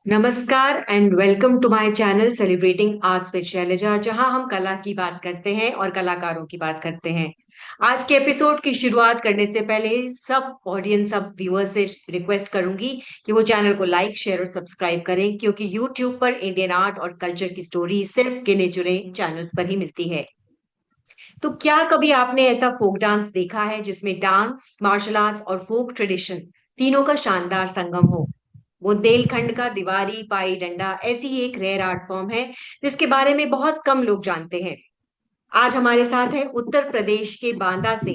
नमस्कार and welcome to my channel celebrating arts with Shailaja, जहां हम कला की बात करते हैं और कलाकारों की बात करते हैं। आज के एपिसोड की शुरुआत करने से पहले सब ऑडियंस, सब व्यूअर्स से रिक्वेस्ट करूंगी कि वो चैनल को लाइक, शेयर और सब्सक्राइब करें, क्योंकि यूट्यूब पर इंडियन आर्ट और कल्चर की स्टोरी सिर्फ गिने चुने चैनल्स पर ही मिलती है। तो क्या कभी आपने ऐसा फोक डांस देखा है जिसमें डांस, मार्शल आर्ट्स और फोक ट्रेडिशन तीनों का शानदार संगम हो? बुंदेलखंड का दिवारी पाई डंडा ऐसी ही एक रेयर आर्ट फॉर्म है जिसके बारे में बहुत कम लोग जानते हैं। आज हमारे साथ है उत्तर प्रदेश के बांदा से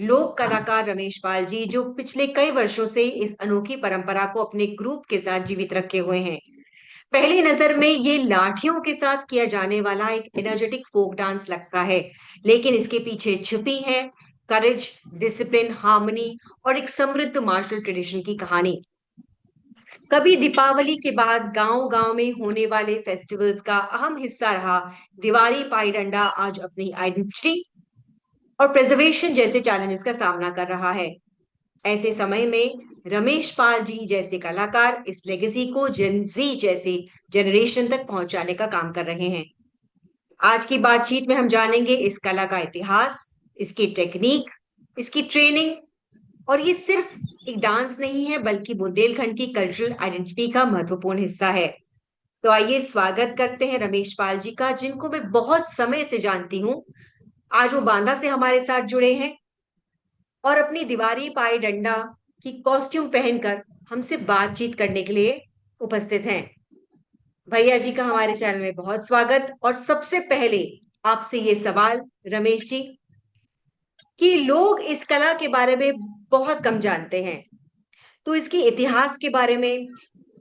लोक कलाकार रमेश पाल जी, जो पिछले कई वर्षों से इस अनोखी परंपरा को अपने ग्रुप के साथ जीवित रखे हुए हैं। पहली नजर में ये लाठियों के साथ किया जाने वाला एक एनर्जेटिक फोक डांस लगता है, लेकिन इसके पीछे छुपी है करेज, डिसिप्लिन, हार्मनी और एक समृद्ध मार्शल ट्रेडिशन की कहानी। कभी दीपावली के बाद गांव गांव में होने वाले फेस्टिवल्स का अहम हिस्सा रहा दिवाली पाई डंडा आज अपनी आइडेंटिटी और प्रिजर्वेशन जैसे चैलेंजेस का सामना कर रहा है। ऐसे समय में रमेश पाल जी जैसे कलाकार इस लेगेसी को जेनजी जैसे जनरेशन तक पहुंचाने का काम कर रहे हैं। आज की बातचीत में हम जानेंगे इस कला का इतिहास, इसकी टेक्निक, इसकी ट्रेनिंग, और ये सिर्फ एक डांस नहीं है बल्कि बुंदेलखंड की कल्चरल आइडेंटिटी का महत्वपूर्ण हिस्सा है। तो आइए स्वागत करते हैं रमेश पाल जी का, जिनको मैं बहुत समय से जानती हूँ। आज वो बांदा से हमारे साथ जुड़े हैं और अपनी दीवारी पाई डंडा की कॉस्ट्यूम पहनकर हमसे बातचीत करने के लिए उपस्थित हैं। भैया जी का हमारे चैनल में बहुत स्वागत। और सबसे पहले आपसे ये सवाल, रमेश जी, कि लोग इस कला के बारे में बहुत कम जानते हैं, तो इसके इतिहास के बारे में,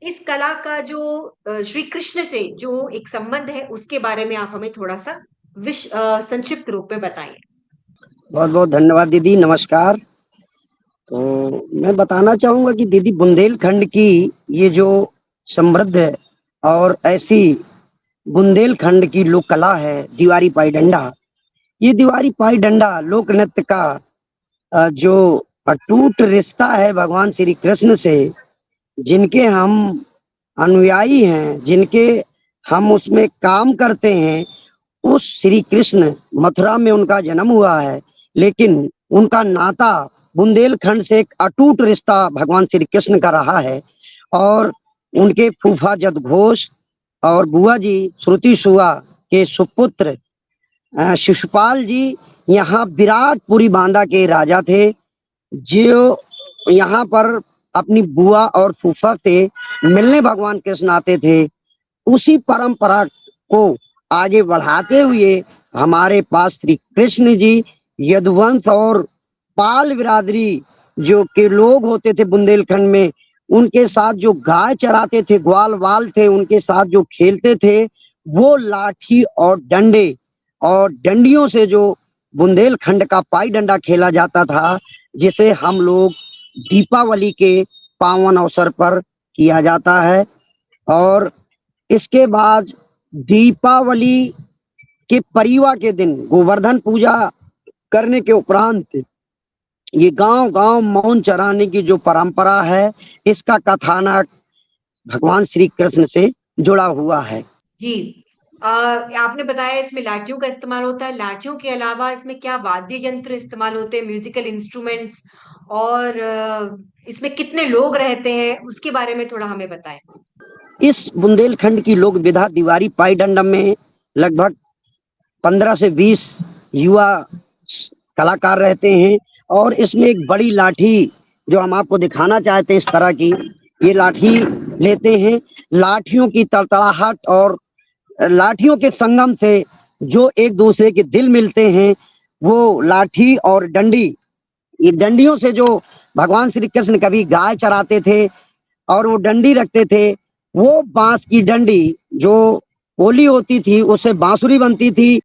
इस कला का जो श्री कृष्ण से जो एक संबंध है उसके बारे में आप हमें थोड़ा सा संक्षिप्त रूप में बताएं। बहुत बहुत धन्यवाद दीदी, नमस्कार। तो मैं बताना चाहूँगा कि दीदी बुंदेलखंड की ये जो समृद्ध है और ऐसी बुंदेलखंड की लोक कला है दीवारी पाई डंडा। ये दीवारी पाई डंडा लोक नृत्य का जो अटूट रिश्ता है भगवान श्री कृष्ण से, जिनके हम अनुयायी हैं, जिनके हम उसमें काम करते हैं। उस श्री कृष्ण, मथुरा में उनका जन्म हुआ है, लेकिन उनका नाता बुंदेलखंड से एक अटूट रिश्ता भगवान श्री कृष्ण का रहा है। और उनके फूफा जद घोष और बुआ जी श्रुति सुआ के सुपुत्र शिशुपाल जी यहाँ विराटपुरी बांदा के राजा थे, जो यहाँ पर अपनी बुआ और फूफा से मिलने भगवान कृष्ण आते थे। उसी परंपरा को आगे बढ़ाते हुए हमारे पास श्री कृष्ण जी यदुवंश और पाल बिरादरी जो के लोग होते थे बुंदेलखंड में, उनके साथ जो गाय चराते थे, ग्वाल वाल थे, उनके साथ जो खेलते थे, वो लाठी और डंडे और डंडियों से जो बुंदेलखंड का पाई डंडा खेला जाता था, जिसे हम लोग दीपावली के पावन अवसर पर किया जाता है। और इसके बाद दीपावली के परिवा के दिन गोवर्धन पूजा करने के उपरांत ये गांव गांव मौन चराने की जो परंपरा है, इसका कथानक भगवान श्री कृष्ण से जुड़ा हुआ है। जी, आपने बताया इसमें लाठियों का इस्तेमाल होता है। लाठियों के अलावा इसमें क्या वाद्य यंत्र इस्तेमाल होते हैं, म्यूजिकल इंस्ट्रूमेंट्स, और इसमें कितने लोग रहते हैं उसके बारे में थोड़ा हमें बताएं। इस बुंदेलखंड की लोक विधा दीवारी पाई डंडम में लगभग 15 से 20 युवा कलाकार रहते हैं। और इसमें एक बड़ी लाठी जो हम आपको दिखाना चाहते हैं, इस तरह की ये लाठी लेते हैं। लाठियों की तड़तड़ाहट और लाठियों के संगम से जो एक दूसरे के दिल मिलते हैं, वो लाठी और डंडी, ये डंडियों से जो भगवान श्री कृष्ण कभी गाय चराते थे और वो डंडी रखते थे, वो बांस की डंडी जो पोली होती थी उससे बांसुरी बनती थी।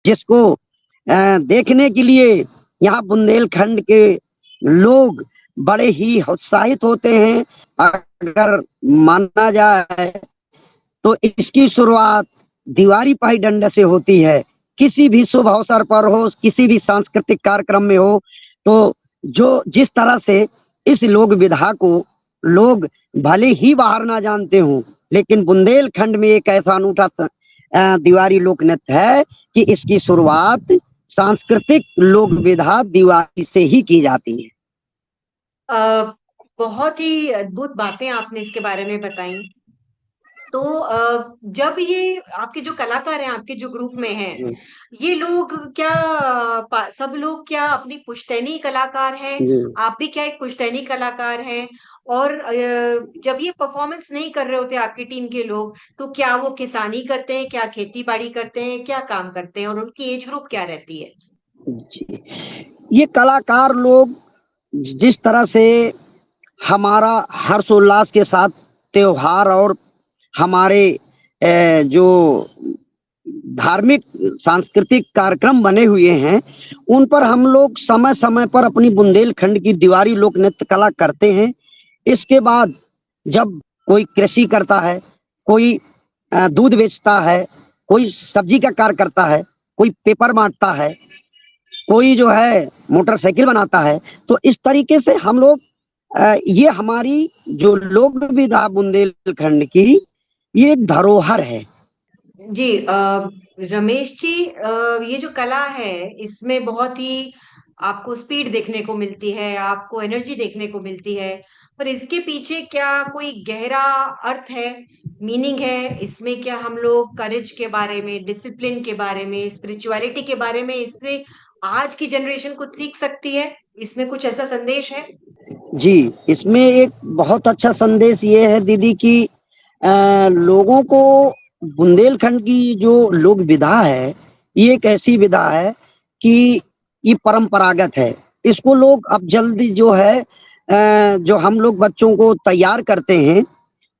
जिसको देखने के लिए यहाँ बुंदेलखंड के लोग बड़े ही उत्साहित होते हैं। अगर माना जाए तो इसकी शुरुआत दीवारी पाई डंडा से होती है। किसी भी शुभ अवसर पर हो, किसी भी सांस्कृतिक कार्यक्रम में हो, तो जो जिस तरह से इस लोक विधा को लोग भले ही बाहर ना जानते हों, लेकिन बुंदेलखंड में एक ऐसा अनूठा दीवारी लोक नृत्य है कि इसकी शुरुआत सांस्कृतिक लोक विधा दीवारी से ही की जाती है। बहुत ही अद्भुत बातें आपने इसके बारे में बताई। तो जब ये आपके जो कलाकार हैं, आपके जो ग्रुप में हैं, जी, ये लोग क्या सब लोग क्या अपनी पुश्तैनी कलाकार हैं? जी, आप भी क्या एक पुश्तैनी कलाकार हैं? और जब ये परफॉर्मेंस नहीं कर रहे होते आपकी टीम के लोग, तो क्या वो किसानी करते हैं, क्या खेती-बाड़ी करते हैं, क्या काम करते हैं और उनकी एज ग्रुप क्या रहती है? जी। ये कलाकार लोग जिस तरह से हमारा हर्षोल्लास के साथ त्योहार और हमारे जो धार्मिक सांस्कृतिक कार्यक्रम बने हुए हैं, उन पर हम लोग समय समय पर अपनी बुंदेलखंड की दीवारी लोक नृत्य कला करते हैं। इसके बाद जब कोई कृषि करता है, कोई दूध बेचता है, कोई सब्जी का कार्य करता है, कोई पेपर बांटता है, कोई जो है मोटरसाइकिल बनाता है, तो इस तरीके से हम लोग ये हमारी जो लोक विधा बुंदेलखंड की ये एक धरोहर है। जी रमेश जी, ये जो कला है इसमें बहुत ही आपको स्पीड देखने को मिलती है, आपको एनर्जी देखने को मिलती है, पर इसके पीछे क्या कोई गहरा अर्थ है, मीनिंग है? इसमें क्या हम लोग करेज के बारे में, डिसिप्लिन के बारे में, स्पिरिचुअलिटी के बारे में इससे आज की जनरेशन कुछ सीख सकती है? इसमें कुछ ऐसा संदेश है? जी, इसमें एक बहुत अच्छा संदेश ये है दीदी कि लोगों को बुंदेलखंड की जो लोक विधा है, ये एक ऐसी विधा है कि ये परंपरागत है। इसको लोग अब जल्दी जो है जो हम लोग बच्चों को तैयार करते हैं,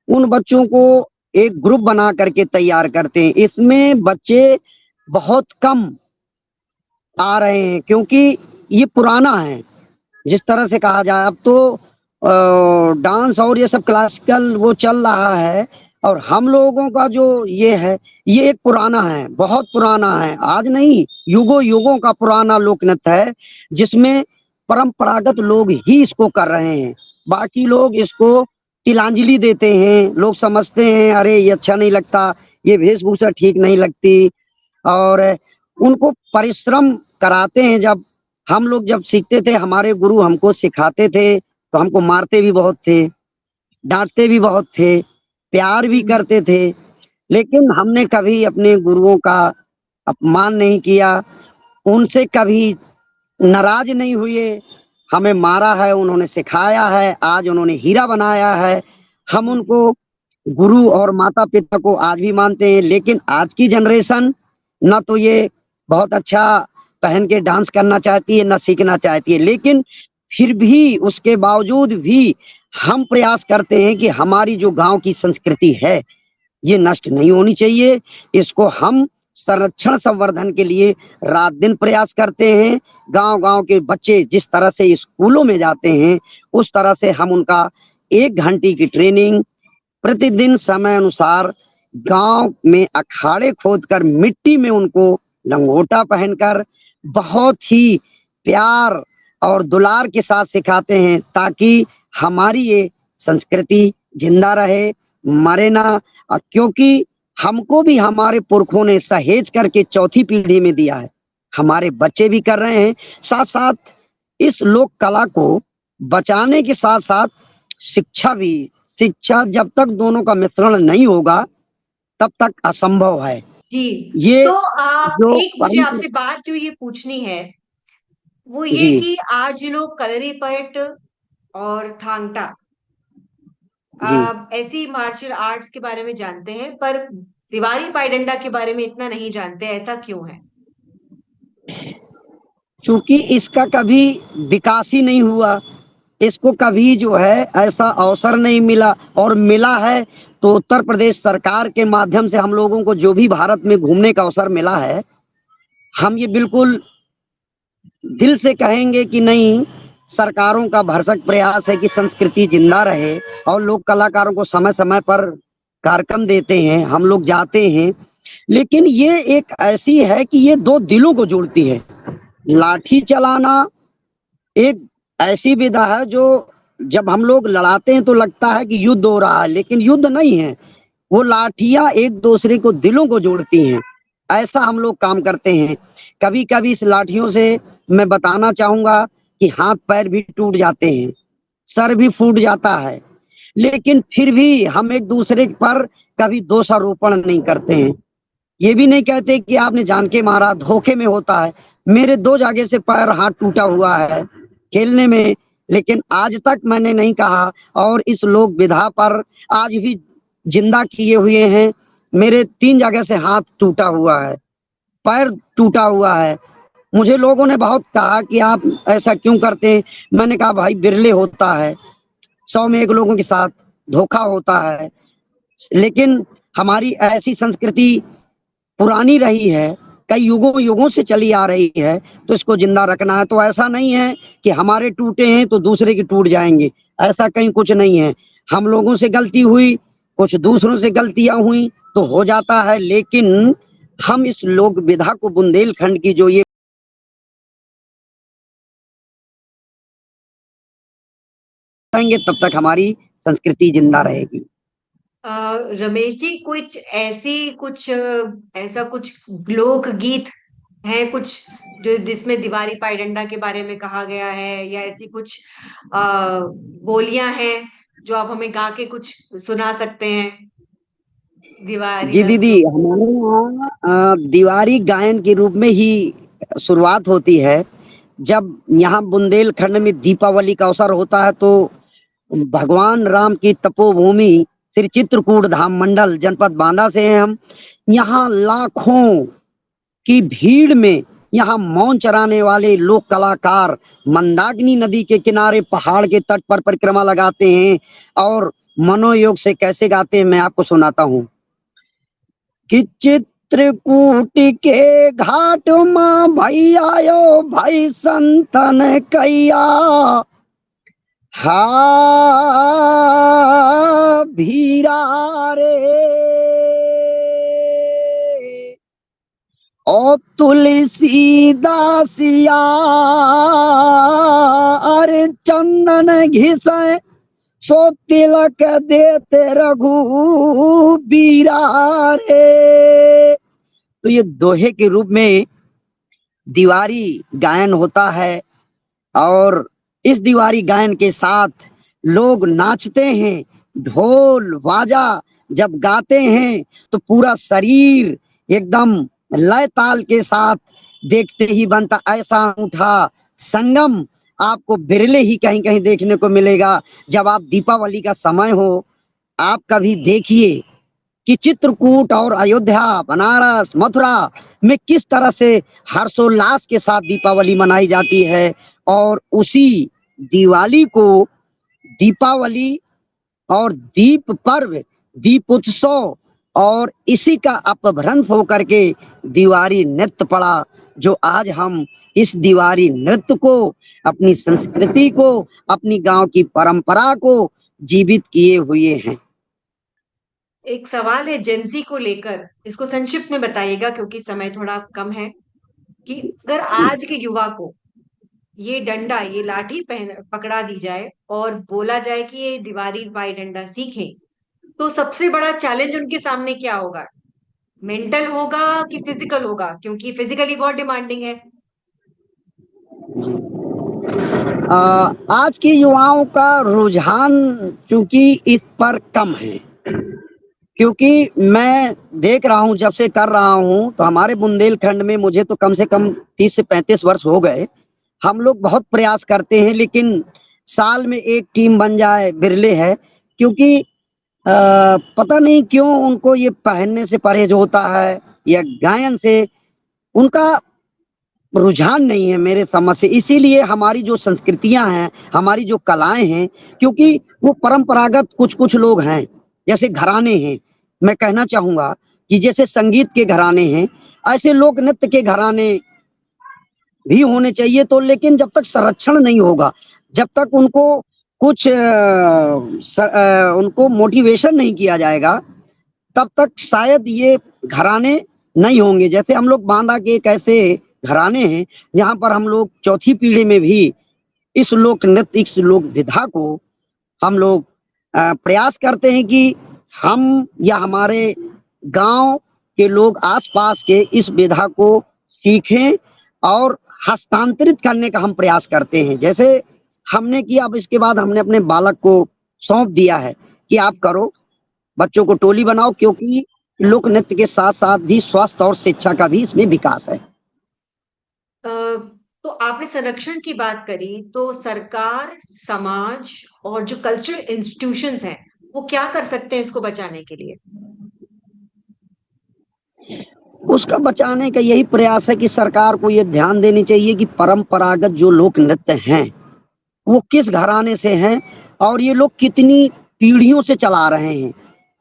उन बच्चों को एक ग्रुप बना करके तैयार करते हैं। इसमें बच्चे बहुत कम आ रहे हैं क्योंकि ये पुराना है। जिस तरह से कहा जाए अब तो डांस और ये सब क्लासिकल वो चल रहा है, और हम लोगों का जो ये है ये एक पुराना है, बहुत पुराना है, आज नहीं युगों युगों का पुराना लोक नृत्य है, जिसमें परंपरागत लोग ही इसको कर रहे हैं। बाकी लोग इसको तिलांजलि देते हैं, लोग समझते हैं अरे ये अच्छा नहीं लगता, ये वेशभूषा ठीक नहीं लगती, और उनको परिश्रम कराते हैं। जब हम लोग जब सीखते थे, हमारे गुरु हमको सिखाते थे, तो हमको मारते भी बहुत थे, डांटते भी बहुत थे, प्यार भी हम्म। करते थे, लेकिन हमने कभी अपने गुरुओं का अपमान नहीं किया, उनसे कभी नाराज नहीं हुए। हमें मारा है, उन्होंने सिखाया है, आज उन्होंने हीरा बनाया है। हम उनको गुरु और माता पिता को आज भी मानते हैं, लेकिन आज की जनरेशन ना तो ये बहुत अच्छा पहन के डांस करना चाहती है, ना सीखना चाहती है, लेकिन फिर भी उसके बावजूद भी हम प्रयास करते हैं कि हमारी जो गांव की संस्कृति है ये नष्ट नहीं होनी चाहिए। इसको हम संरक्षण संवर्धन के लिए रात दिन प्रयास करते हैं। गांव गांव के बच्चे जिस तरह से स्कूलों में जाते हैं, उस तरह से हम उनका 1 घंटे की ट्रेनिंग प्रतिदिन समय अनुसार गांव में अखाड़े खोदकर मिट्टी में उनको लंगोटा पहनकर बहुत ही प्यार और दुलार के साथ सिखाते हैं, ताकि हमारी ये संस्कृति जिंदा रहे, मरे ना। क्योंकि हमको भी हमारे पुरखों ने सहेज करके चौथी पीढ़ी में दिया है, हमारे बच्चे भी कर रहे हैं। साथ साथ इस लोक कला को बचाने के साथ साथ शिक्षा भी, शिक्षा जब तक दोनों का मिश्रण नहीं होगा तब तक असंभव है। जी, ये तो आप जो एक मुझे परंपरा। आपसे बात जो ये पूछनी है, वो ये जी, कि आज लोग कलरीपयट्ट और थांग टा जी। ऐसी मार्शल आर्ट्स के बारे में जानते हैं, पर दीवारी पाईडंडा के बारे में इतना नहीं जानते, ऐसा क्यों है? चूंकि इसका कभी विकास ही नहीं हुआ, इसको कभी जो है ऐसा अवसर नहीं मिला, और मिला है तो उत्तर प्रदेश सरकार के माध्यम से हम लोगों को जो भी भारत में घूमने का अवसर मिला है, हम ये बिल्कुल दिल से कहेंगे कि नहीं, सरकारों का भरसक प्रयास है कि संस्कृति जिंदा रहे और लोग कलाकारों को समय समय पर कार्यक्रम देते हैं, हम लोग जाते हैं। लेकिन ये एक ऐसी है कि ये दो दिलों को जोड़ती है। लाठी चलाना एक ऐसी विधा है जो जब हम लोग लड़ाते हैं तो लगता है कि युद्ध हो रहा है, लेकिन युद्ध नहीं है। वो लाठियां एक दूसरे को दिलों को जोड़ती हैं। ऐसा हम लोग काम करते हैं। कभी कभी इस लाठियों से मैं बताना चाहूंगा कि हाथ पैर भी टूट जाते हैं, सर भी फूट जाता है, लेकिन फिर भी हम एक दूसरे पर कभी दोषारोपण नहीं करते हैं। ये भी नहीं कहते कि आपने जान के मारा, धोखे में होता है। मेरे दो जगह से पैर हाथ टूटा हुआ है खेलने में, लेकिन आज तक मैंने नहीं कहा और इस लोक विधा पर आज भी जिंदा किए हुए हैं। मेरे 3 जगह से हाथ टूटा हुआ है, पैर टूटा हुआ है। मुझे लोगों ने बहुत कहा कि आप ऐसा क्यों करते हैं। मैंने कहा भाई बिरले होता है, 100 में 1 लोगों के साथ धोखा होता है। लेकिन हमारी ऐसी संस्कृति पुरानी रही है, कई युगों युगों से चली आ रही है, तो इसको जिंदा रखना है। तो ऐसा नहीं है कि हमारे टूटे हैं तो दूसरे के टूट जाएंगे, ऐसा कहीं कुछ नहीं है। हम लोगों से गलती हुई, कुछ दूसरों से गलतियां हुई तो हो जाता है, लेकिन हम इस लोक विधा को बुंदेलखंड की जो ये करेंगे तब तक हमारी संस्कृति जिंदा रहेगी। रमेश जी, ऐसा कुछ लोक गीत है कुछ जो जिसमें दीवारी पाईडंडा के बारे में कहा गया है, या ऐसी कुछ बोलियां हैं जो आप हमें गा के कुछ सुना सकते हैं? दीवारी जी दीदी, हमारे यहाँ दीवारी गायन के रूप में ही शुरुआत होती है। जब यहाँ बुंदेलखंड में दीपावली का अवसर होता है तो भगवान राम की तपोभूमि श्री चित्रकूट धाम मंडल जनपद बांदा से हैं हम। यहाँ लाखों की भीड़ में यहाँ मौन चराने वाले लोक कलाकार मंदाकिनी नदी के किनारे पहाड़ के तट पर परिक्रमा लगाते हैं और मनोयोग से कैसे गाते हैं मैं आपको सुनाता हूँ कि चित्रकूट के घाट माँ भैया यो भाई संतन कैया हा भीरा रे ओ तुलसीदासिया अरे चंदन घिसे सो तिलक देते रघुबीरा रे। तो ये दोहे के रूप में दीवारी गायन होता है और इस दीवारी गायन के साथ लोग नाचते हैं। ढोल बाजा जब गाते हैं तो पूरा शरीर एकदम लय ताल के साथ देखते ही बनता। ऐसा अनूठा संगम आपको बिरले ही कहीं कहीं देखने को मिलेगा। जब आप दीपावली का समय हो, आप कभी देखिए कि चित्रकूट और अयोध्या, बनारस, मथुरा में किस तरह से हर्षोल्लास के साथ दीपावली मनाई जाती है। और उसी दिवाली को दीपावली और दीप पर्व, दीप उत्सव और इसी का अपभ्रंश होकर के दीवारी नृत्य पड़ा, जो आज हम इस दीवारी नृत्य को, अपनी संस्कृति को, अपनी गांव की परंपरा को जीवित किए हुए हैं। एक सवाल है जेंजी को लेकर, इसको संक्षिप्त में बताइएगा क्योंकि समय थोड़ा कम है। कि अगर आज के युवा को ये डंडा, ये लाठी पहन पकड़ा दी जाए और बोला जाए कि ये दीवारी पाई डंडा सीखें, तो सबसे बड़ा चैलेंज उनके सामने क्या होगा? मेंटल होगा कि फिजिकल होगा? क्योंकि फिजिकली बहुत डिमांडिंग है। आज के युवाओं का रुझान चूंकि इस पर कम है, क्योंकि मैं देख रहा हूँ जब से कर रहा हूँ तो हमारे बुंदेलखंड में मुझे तो कम से कम 30 से 35 वर्ष हो गए। हम लोग बहुत प्रयास करते हैं, लेकिन साल में एक टीम बन जाए बिरले है। क्योंकि पता नहीं क्यों उनको ये पहनने से परहेज होता है या गायन से उनका रुझान नहीं है मेरे समझ से। इसीलिए हमारी जो संस्कृतियां हैं, हमारी जो कलाएं हैं, क्योंकि वो परंपरागत कुछ कुछ लोग हैं, जैसे घराने हैं। मैं कहना चाहूंगा कि जैसे संगीत के घराने हैं, ऐसे लोक नृत्य के घराने भी होने चाहिए। तो लेकिन जब तक संरक्षण नहीं होगा, जब तक उनको कुछ उनको मोटिवेशन नहीं किया जाएगा, तब तक शायद ये घराने नहीं होंगे। जैसे हम लोग बांदा के एक ऐसे घराने हैं जहाँ पर हम लोग चौथी पीढ़ी में भी इस लोक नृत्य, इस लोक विधा को हम लोग प्रयास करते हैं कि हम या हमारे गांव के लोग आसपास के इस विधा को सीखें और हस्तांतरित करने का हम प्रयास करते हैं। जैसे हमने किया, अब इसके बाद हमने अपने बालक को सौंप दिया है कि आप करो, बच्चों को टोली बनाओ, क्योंकि लोक नृत्य के साथ साथ भी स्वास्थ्य और शिक्षा का भी इसमें विकास है। तो आपने संरक्षण की बात करी, तो सरकार, समाज और जो कल्चरल इंस्टीट्यूशंस हैं वो क्या कर सकते हैं इसको बचाने के लिए? उसका बचाने का यही प्रयास है कि सरकार को ये ध्यान देनी चाहिए कि परंपरागत जो लोक नृत्य हैं वो किस घराने से हैं और ये लोग कितनी पीढ़ियों से चला रहे हैं।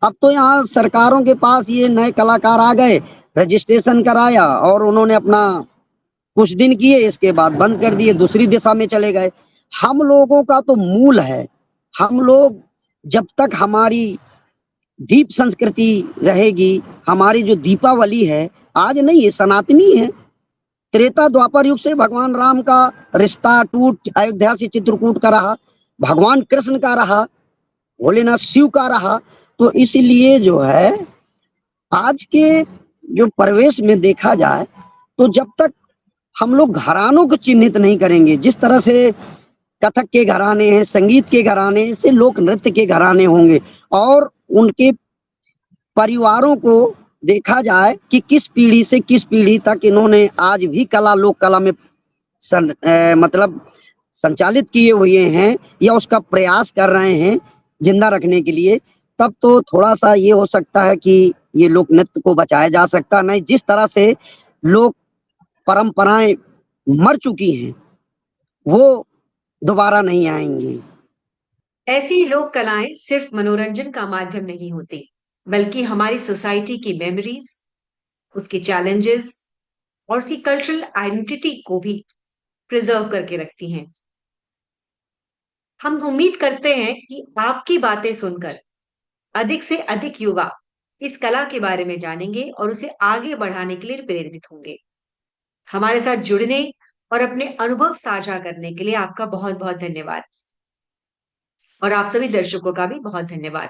अब तो यहाँ सरकारों के पास ये नए कलाकार आ गए, रजिस्ट्रेशन कराया और उन्होंने अपना कुछ दिन किए, इसके बाद बंद कर दिए, दूसरी दिशा में चले गए। हम लोगों का तो मूल है, हम लोग जब तक हमारी दीप संस्कृति रहेगी, हमारी जो दीपावली है आज नहीं, ये सनातनी है। त्रेता द्वापर युग से भगवान राम का रिश्ता टूट अयोध्या से चित्रकूट का रहा, भगवान कृष्ण का रहा, भोलेनाथ शिव का रहा। तो इसलिए जो है आज के जो परिवेश में देखा जाए, तो जब तक हम लोग घरानों को चिन्हित नहीं करेंगे, जिस तरह से कथक के घराने हैं, संगीत के घराने से लोक नृत्य के घराने होंगे और उनके परिवारों को देखा जाए कि किस पीढ़ी से किस पीढ़ी तक इन्होंने आज भी कला, लोक कला में मतलब संचालित किए हुए हैं या उसका प्रयास कर रहे हैं जिंदा रखने के लिए, तब तो थोड़ा सा ये हो सकता है कि ये लोक नृत्य को बचाया जा सकता। नहीं, जिस तरह से लोक परंपराएं मर चुकी हैं वो दोबारा नहीं आएंगी। ऐसी लोक कलाएं सिर्फ मनोरंजन का माध्यम नहीं होती, बल्कि हमारी सोसाइटी की मेमोरीज, उसके चैलेंजेस और उसकी कल्चरल आइडेंटिटी को भी प्रिजर्व करके रखती हैं। हम उम्मीद करते हैं कि आपकी बातें सुनकर अधिक से अधिक युवा इस कला के बारे में जानेंगे और उसे आगे बढ़ाने के लिए प्रेरित होंगे। हमारे साथ जुड़ने और अपने अनुभव साझा करने के लिए आपका बहुत बहुत धन्यवाद, और आप सभी दर्शकों का भी बहुत धन्यवाद।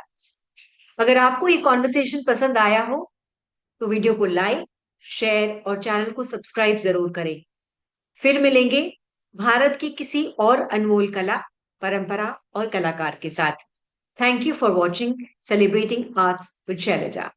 अगर आपको ये कॉन्वर्सेशन पसंद आया हो तो वीडियो को लाइक, शेयर और चैनल को सब्सक्राइब जरूर करें। फिर मिलेंगे भारत की किसी और अनमोल कला, परंपरा और कलाकार के साथ। Thank you for watching celebrating arts with Selja.